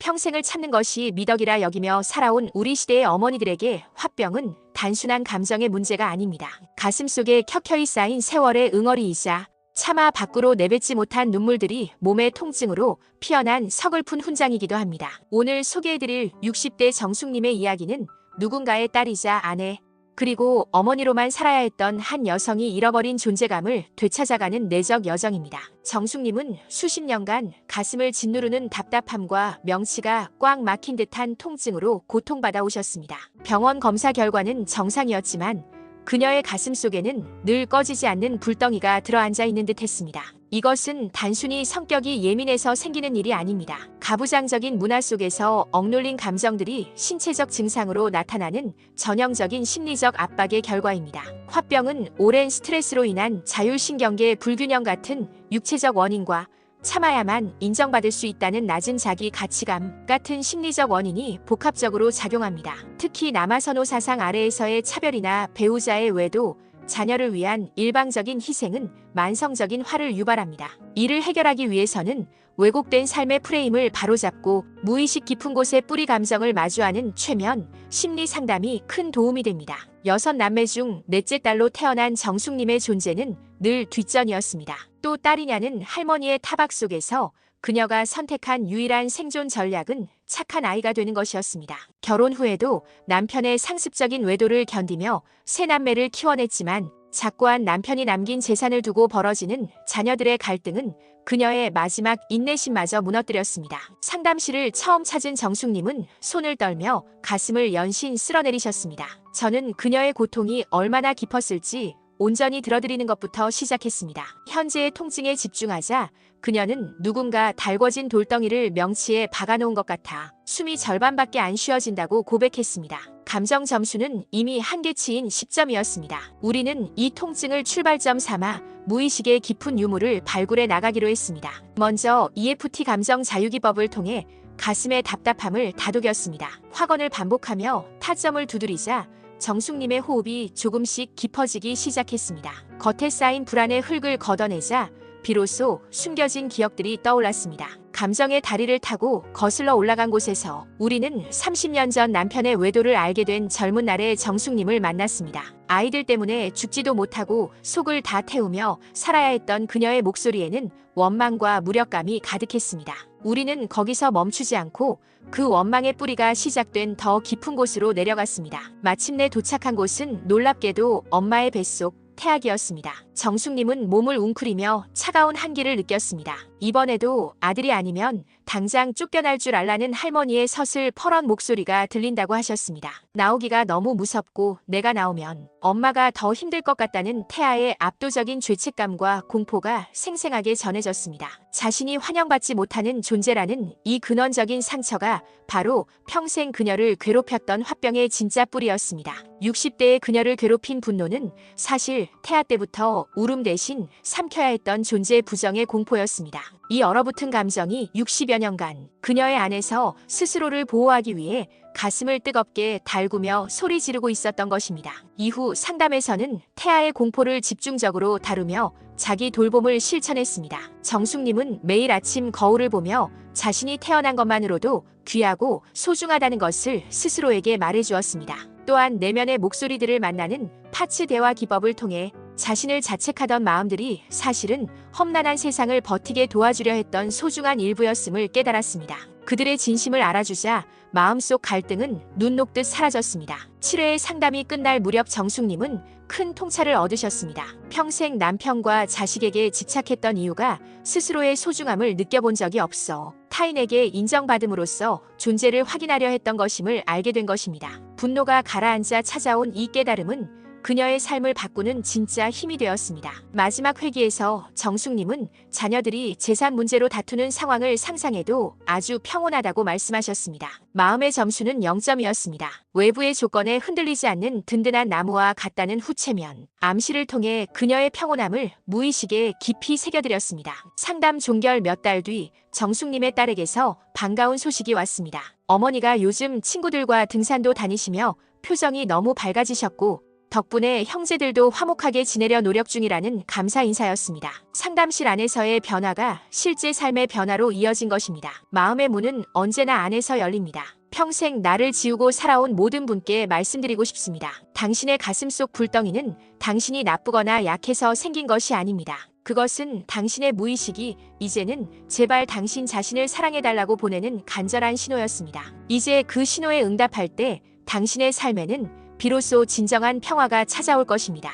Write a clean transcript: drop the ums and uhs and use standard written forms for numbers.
평생을 참는 것이 미덕이라 여기며 살아온 우리 시대의 어머니들에게 화병은 단순한 감정의 문제가 아닙니다. 가슴속에 켜켜이 쌓인 세월의 응어리이자 차마 밖으로 내뱉지 못한 눈물들이 몸의 통증으로 피어난 서글픈 훈장이기도 합니다. 오늘 소개해드릴 60대 정숙님의 이야기는 누군가의 딸이자 아내, 그리고 어머니로만 살아야 했던 한 여성이 잃어버린 존재감을 되찾아가는 내적 여정입니다. 정숙님은 수십 년간 가슴을 짓누르는 답답함과 명치가 꽉 막힌 듯한 통증으로 고통받아 오셨습니다. 병원 검사 결과는 정상이었지만 그녀의 가슴 속에는 늘 꺼지지 않는 불덩이가 들어앉아 있는 듯 했습니다. 이것은 단순히 성격이 예민해서 생기는 일이 아닙니다. 가부장적인 문화 속에서 억눌린 감정들이 신체적 증상으로 나타나는 전형적인 심리적 압박의 결과입니다. 화병은 오랜 스트레스로 인한 자율신경계 불균형 같은 육체적 원인과 참아야만 인정받을 수 있다는 낮은 자기 가치감 같은 심리적 원인이 복합적으로 작용합니다. 특히 남아선호 사상 아래에서의 차별이나 배우자의 외도, 자녀를 위한 일방적인 희생은 만성적인 화를 유발합니다. 이를 해결하기 위해서는 왜곡된 삶의 프레임을 바로잡고 무의식 깊은 곳에 뿌리 감정을 마주하는 최면 심리 상담이 큰 도움이 됩니다. 6남매 중 넷째 딸로 태어난 정숙님의 존재는 늘 뒷전이었습니다. 또 딸이냐는 할머니의 타박 속에서 그녀가 선택한 유일한 생존 전략은 착한 아이가 되는 것이었습니다. 결혼 후에도 남편의 상습적인 외도를 견디며 세 남매를 키워냈지만 작고한 남편이 남긴 재산을 두고 벌어지는 자녀들의 갈등은 그녀의 마지막 인내심마저 무너뜨렸습니다. 상담실을 처음 찾은 정숙님은 손을 떨며 가슴을 연신 쓸어내리셨습니다. 저는 그녀의 고통이 얼마나 깊었을지 온전히 들어드리는 것부터 시작했습니다. 현재의 통증에 집중하자 그녀는 누군가 달궈진 돌덩이를 명치에 박아놓은 것 같아 숨이 절반밖에 안 쉬어진다고 고백했습니다. 감정 점수는 이미 한계치인 10점이었습니다. 우리는 이 통증을 출발점 삼아 무의식의 깊은 유무를 발굴해 나가기로 했습니다. 먼저 EFT 감정 자유기법을 통해 가슴의 답답함을 다독였습니다. 확언을 반복하며 타점을 두드리자 정숙님의 호흡이 조금씩 깊어지기 시작했습니다. 겉에 쌓인 불안의 흙을 걷어내자 비로소 숨겨진 기억들이 떠올랐습니다. 감정의 다리를 타고 거슬러 올라간 곳에서 우리는 30년 전 남편의 외도를 알게 된 젊은 날의 정숙님을 만났습니다. 아이들 때문에 죽지도 못하고 속을 다 태우며 살아야 했던 그녀의 목소리에는 원망과 무력감이 가득했습니다. 우리는 거기서 멈추지 않고 그 원망의 뿌리가 시작된 더 깊은 곳으로 내려갔습니다. 마침내 도착한 곳은 놀랍게도 엄마의 뱃속 태학이었습니다. 정숙님은 몸을 웅크리며 차가운 한기를 느꼈습니다. 이번에도 아들이 아니면 당장 쫓겨날 줄 알라는 할머니의 서슬퍼런 목소리가 들린다고 하셨습니다. 나오기가 너무 무섭고 내가 나오면 엄마가 더 힘들 것 같다는 태아의 압도적인 죄책감과 공포가 생생하게 전해졌습니다. 자신이 환영받지 못하는 존재라는 이 근원적인 상처가 바로 평생 그녀를 괴롭혔던 화병의 진짜 뿌리였습니다. 60대의 그녀를 괴롭힌 분노는 사실 태아 때부터 울음 대신 삼켜야 했던 존재의 부정의 공포였습니다. 이 얼어붙은 감정이 60여 년간 그녀의 안에서 스스로를 보호하기 위해 가슴을 뜨겁게 달구며 소리 지르고 있었던 것입니다. 이후 상담에서는 태아의 공포를 집중적으로 다루며 자기 돌봄을 실천했습니다. 정숙님은 매일 아침 거울을 보며 자신이 태어난 것만으로도 귀하고 소중하다는 것을 스스로에게 말해주었습니다. 또한 내면의 목소리들을 만나는 파츠 대화 기법을 통해 자신을 자책하던 마음들이 사실은 험난한 세상을 버티게 도와주려 했던 소중한 일부였음을 깨달았습니다. 그들의 진심을 알아주자 마음속 갈등은 눈 녹듯 사라졌습니다. 7회의 상담이 끝날 무렵 정숙님은 큰 통찰을 얻으셨습니다. 평생 남편과 자식에게 집착했던 이유가 스스로의 소중함을 느껴본 적이 없어 타인에게 인정받음으로써 존재를 확인하려 했던 것임을 알게 된 것입니다. 분노가 가라앉아 찾아온 이 깨달음은 그녀의 삶을 바꾸는 진짜 힘이 되었습니다. 마지막 회기에서 정숙님은 자녀들이 재산 문제로 다투는 상황을 상상해도 아주 평온하다고 말씀하셨습니다. 마음의 점수는 0점이었습니다. 외부의 조건에 흔들리지 않는 든든한 나무와 같다는 후체면 암시를 통해 그녀의 평온함을 무의식에 깊이 새겨드렸습니다. 상담 종결 몇 달 뒤 정숙님의 딸에게서 반가운 소식이 왔습니다. 어머니가 요즘 친구들과 등산도 다니시며 표정이 너무 밝아지셨고 덕분에 형제들도 화목하게 지내려 노력 중이라는 감사 인사였습니다. 상담실 안에서의 변화가 실제 삶의 변화로 이어진 것입니다. 마음의 문은 언제나 안에서 열립니다. 평생 나를 지우고 살아온 모든 분께 말씀드리고 싶습니다. 당신의 가슴속 불덩이는 당신이 나쁘거나 약해서 생긴 것이 아닙니다. 그것은 당신의 무의식이 이제는 제발 당신 자신을 사랑해달라고 보내는 간절한 신호였습니다. 이제 그 신호에 응답할 때 당신의 삶에는 비로소 진정한 평화가 찾아올 것입니다.